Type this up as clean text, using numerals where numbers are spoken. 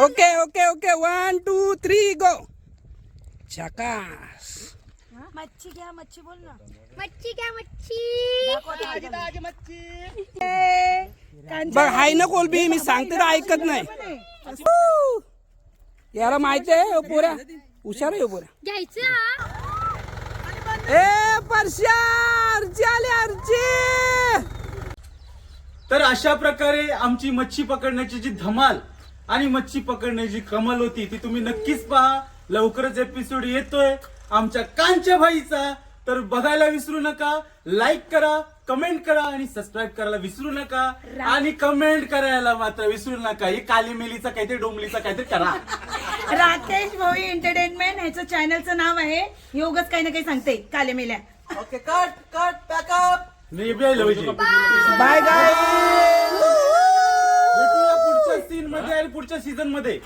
Okay okay okay 1 2 3 गो. झकास. मच्छी घ्या मच्छी बोल ना. मच्छी क्या मच्छी. बघ हाय ना कोलबी मी सांगते तर ऐकत नाही. याला माहिती आहे पोऱ्या हुशार आहे पोऱ्या. घ्यायचं. ए परश्या अर्जी आली अर्जी. तर अशा प्रकारे आमची मच्छी पकडण्याची जी धमाल आणि मच्छी पकडण्याची कमाल होती ती तुम्ही नक्कीच पहा. लवकरच एपिसोड येतोय आमच्या कांच्या भाईचा. तर बघायला विसरू नका. लाईक करा, कमेंट करा आणि सबस्क्राईब करायला विसरू नका. आणि कमेंट करायला मात्र विसरू नका. ही काली मेलीचा काहीतरी डोंगलीचा काहीतरी करा. राकेश भोई एंटरटेनमेंट ह्याचं चॅनलचं नाव आहे. योगच काही ना काही सांगते काले मेल्या. Okay cut cut pack up. Bye guy. भेटूया पुढच्या सीन मध्ये आणि पुढच्या सीझन मध्ये.